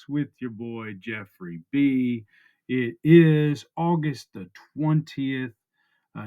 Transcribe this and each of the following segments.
with your boy Jeffrey B. It is August the 20th.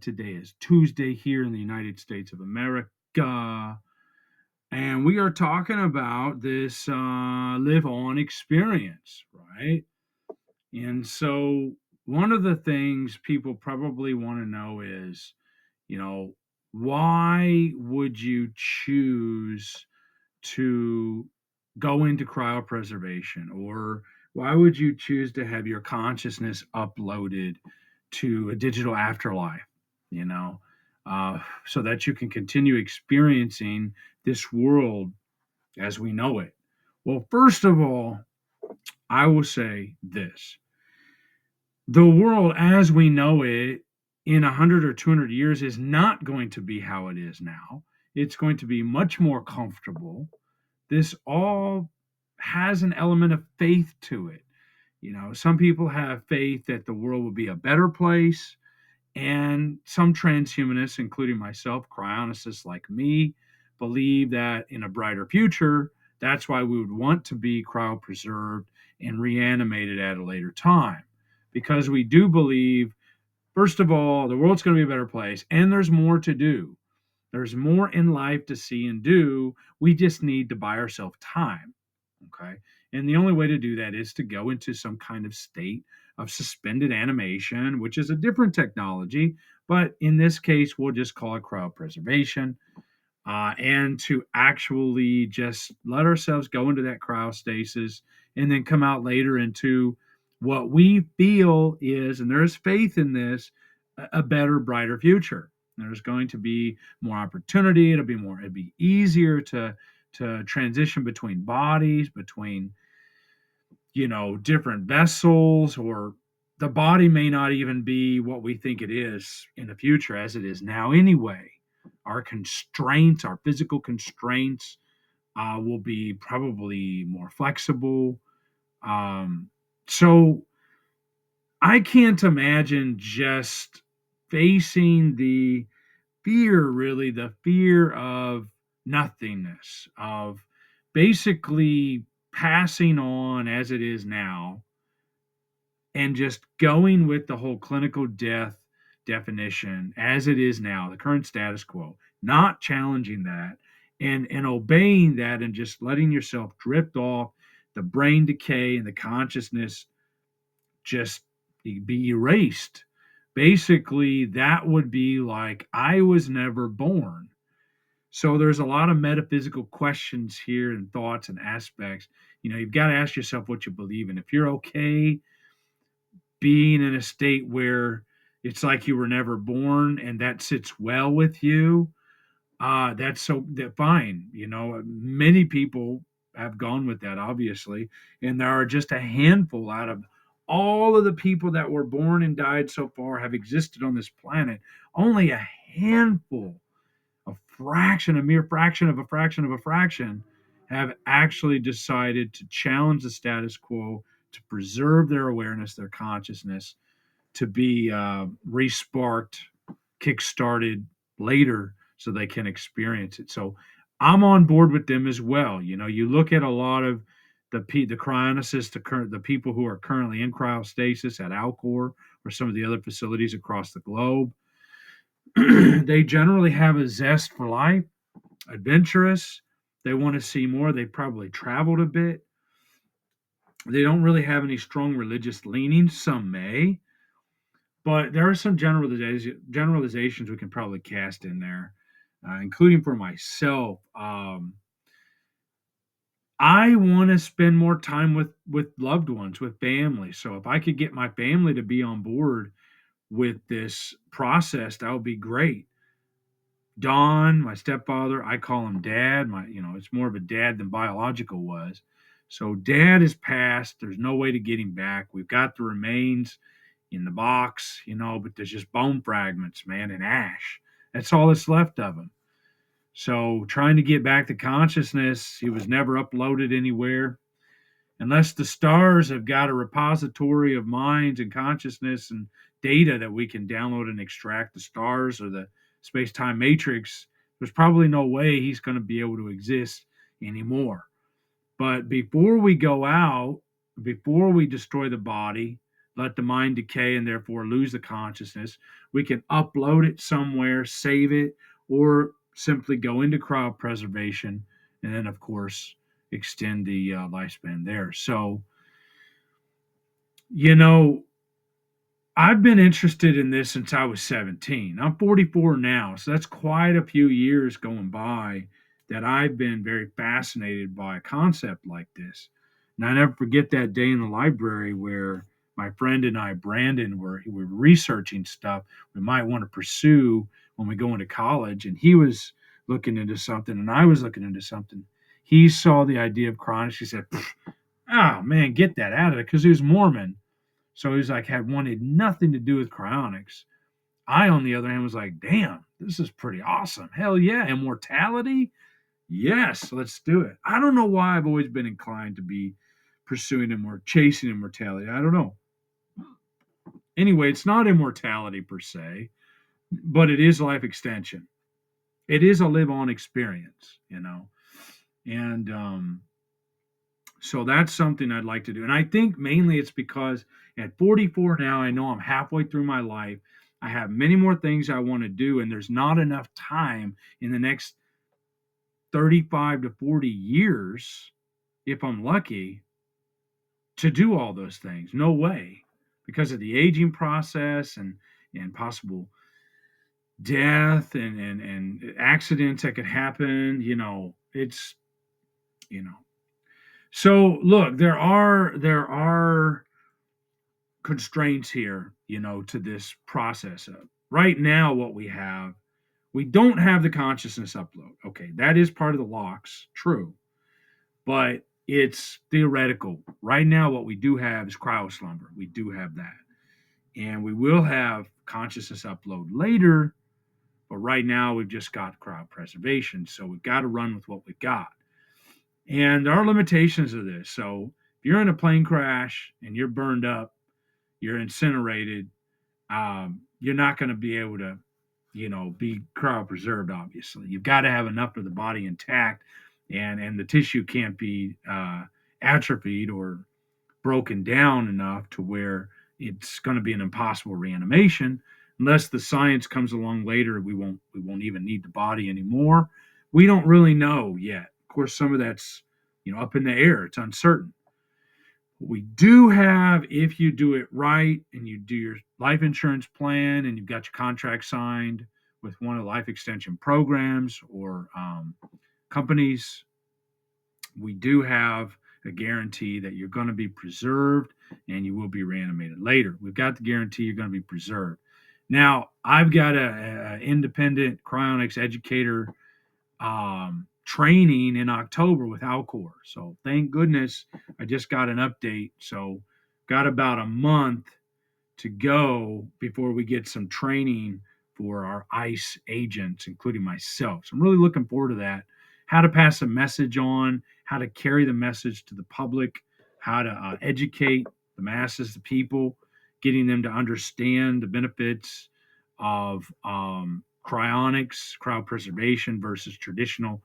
Today is Tuesday here in the United States of America. And we are talking about this live on experience, right? And so, one of the things people probably want to know is, you know, why would you choose to go into cryopreservation, or why would you choose to have your consciousness uploaded to a digital afterlife, you know, so that you can continue experiencing this world as we know it? Well, first of all, I will say this: the world as we know it in 100 or 200 years is not going to be how it is now. It's going to be much more comfortable. This all has an element of faith to it. You know, some people have faith that the world will be a better place, and some transhumanists, including myself, cryonicist like me, believe that in a brighter future, that's why we would want to be cryopreserved and reanimated at a later time. Because we do believe, first of all, the world's going to be a better place, and there's more to do. There's more in life to see and do. We just need to buy ourselves time. Okay. And the only way to do that is to go into some kind of state of suspended animation, which is a different technology. But in this case, we'll just call it cryopreservation. And to actually just let ourselves go into that cryostasis and then come out later into what we feel is, and there's faith in this, a better, brighter future. There's going to be more opportunity. It'd be easier to transition between bodies, between, different vessels, or the body may not even be what we think it is in the future as it is now anyway. Our constraints, our physical constraints, will be probably more flexible. So I can't imagine just facing the fear of nothingness, of basically passing on as it is now and just going with the whole clinical death definition as it is now, the current status quo, not challenging that, and obeying that, and just letting yourself drift off, the brain decay and the consciousness just be erased. Basically, that would be like I was never born. So there's a lot of metaphysical questions here and thoughts and aspects. You've got to ask yourself what you believe in. If you're okay being in a state where it's like you were never born and that sits well with you, that's fine. Many people have gone with that, obviously, and there are just a handful out of all of the people that were born and died so far have existed on this planet. Only a handful, a mere fraction of a fraction of a fraction, have actually decided to challenge the status quo, to preserve their awareness, their consciousness, to be resparked, kick-started later so they can experience it. So I'm on board with them as well. You look at a lot of the cryonicist, the people who are currently in cryostasis at Alcor or some of the other facilities across the globe. They generally have a zest for life, adventurous. They want to see more. They probably traveled a bit. They don't really have any strong religious leanings. Some may, but there are some generalizations we can probably cast in there, including for myself. I want to spend more time with loved ones, with family. So if I could get my family to be on board with this process, that would be great. Don, my stepfather, I call him Dad. It's more of a dad than biological was. So Dad is passed. There's no way to get him back. We've got the remains in the box, but there's just bone fragments, man, and ash. That's all that's left of him. So trying to get back to consciousness, he was never uploaded anywhere. Unless the stars have got a repository of minds and consciousness and data that we can download and extract the stars or the space-time matrix, there's probably no way he's going to be able to exist anymore. But before we go out, before we destroy the body, let the mind decay and therefore lose the consciousness, we can upload it somewhere, save it, or simply go into cryopreservation, and then, of course, extend the lifespan there. So, you know, I've been interested in this since I was 17. I'm 44 now, so that's quite a few years going by that I've been very fascinated by a concept like this. And I never forget that day in the library where my friend and I, Brandon, were researching stuff we might want to pursue when we go into college. And he was looking into something, and I was looking into something. He saw the idea of chronics. He said, "Oh man, get that out of it," because he was Mormon, so he's like, had wanted nothing to do with cryonics. I, on the other hand, was like, damn, this is pretty awesome. Hell yeah. Immortality? Yes, let's do it. I don't know why I've always been inclined to be pursuing chasing immortality. I don't know. Anyway, it's not immortality per se, but it is life extension. It is a live on experience, you know. And so that's something I'd like to do. And I think mainly it's because at 44 now, I know I'm halfway through my life. I have many more things I want to do, and there's not enough time in the next 35 to 40 years, if I'm lucky, to do all those things. No way. Because of the aging process and possible death and accidents that could happen, it's, you know. So look, there are constraints here, to this process of right now what we don't have the consciousness upload. Okay, that is part of the locks, true, but it's theoretical. Right now, what we do have is cryoslumber. We do have that, and we will have consciousness upload later. But right now, we've just got cryopreservation, so we've got to run with what we've got. And there are limitations of this. So if you're in a plane crash and you're burned up, you're incinerated, you're not going to be able to, be cryopreserved. Obviously, you've got to have enough of the body intact, and the tissue can't be atrophied or broken down enough to where it's going to be an impossible reanimation. Unless the science comes along later, we won't even need the body anymore. We don't really know yet. Of course, some of that's up in the air. It's uncertain. We do have, if you do it right and you do your life insurance plan and you've got your contract signed with one of the life extension programs or companies, we do have a guarantee that you're going to be preserved and you will be reanimated later. We've got the guarantee you're going to be preserved. Now, I've got a independent cryonics educator training in October with Alcor. So thank goodness I just got an update. So got about a month to go before we get some training for our ICE agents, including myself. So I'm really looking forward to that. How to pass a message on, how to carry the message to the public, how to educate the masses, the people, getting them to understand the benefits of cryonics, cryopreservation versus traditional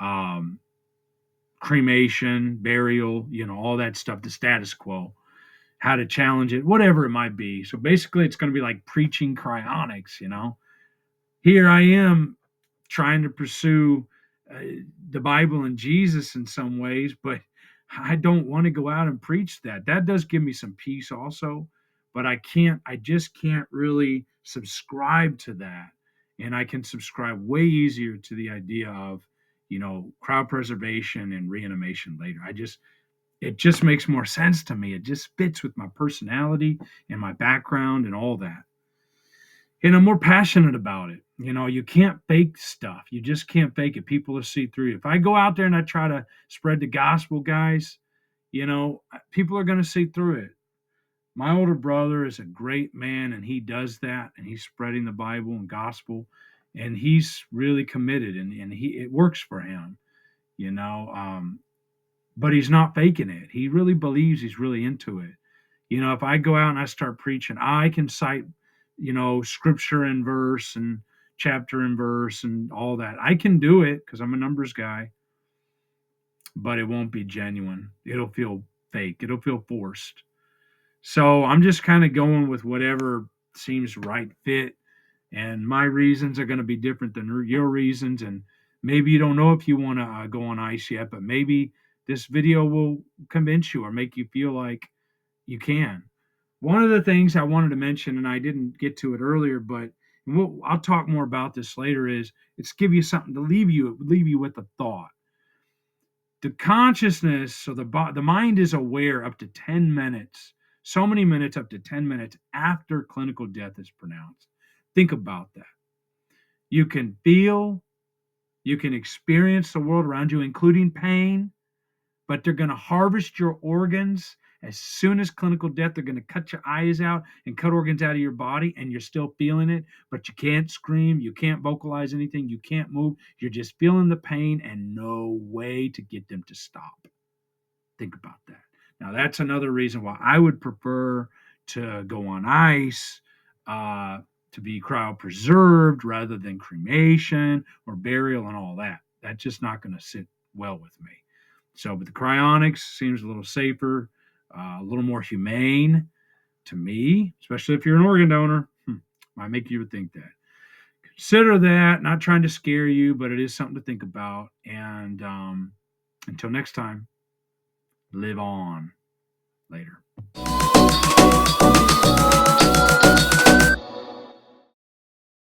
um, cremation, burial, all that stuff, the status quo, how to challenge it, whatever it might be. So basically, it's going to be like preaching cryonics. Here I am trying to pursue uh, the Bible and Jesus in some ways, but I don't want to go out and preach that. That does give me some peace also, but I just can't really subscribe to that. And I can subscribe way easier to the idea of, cryopreservation and reanimation later. It just makes more sense to me. It just fits with my personality and my background and all that. And I'm more passionate about it. You can't fake stuff. You just can't fake it. People will see through you. If I go out there and I try to spread the gospel, guys, people are going to see through it. My older brother is a great man and he does that and he's spreading the Bible and gospel and he's really committed and it works for him, you know. But he's not faking it. He really believes he's really into it. If I go out and I start preaching, I can cite, scripture and verse and chapter and verse and all that. I can do it because I'm a numbers guy, but it won't be genuine. It'll feel fake. It'll feel forced. So I'm just kind of going with whatever seems right fit. And my reasons are going to be different than your reasons. And maybe you don't know if you want to go on ice yet, but maybe this video will convince you or make you feel like you can. One of the things I wanted to mention, and I didn't get to it earlier, but I'll talk more about this later, is it's give you something to leave you with a thought. The consciousness, so the mind is aware up to 10 minutes, so many minutes, up to 10 minutes after clinical death is pronounced. Think about that. You can feel, you can experience the world around you, including pain, but they're going to harvest your organs as soon as clinical death. They're going to cut your eyes out and cut organs out of your body, and you're still feeling it, but you can't scream, you can't vocalize anything, you can't move. You're just feeling the pain and no way to get them to stop. Think about that. Now, that's another reason why I would prefer to go on ice, to be cryopreserved rather than cremation or burial and all that. That's just not going to sit well with me. So, but the cryonics seems a little safer, a little more humane to me, especially if you're an organ donor. Might make you think that. Consider that. Not trying to scare you, but it is something to think about. And until next time, live on. Later.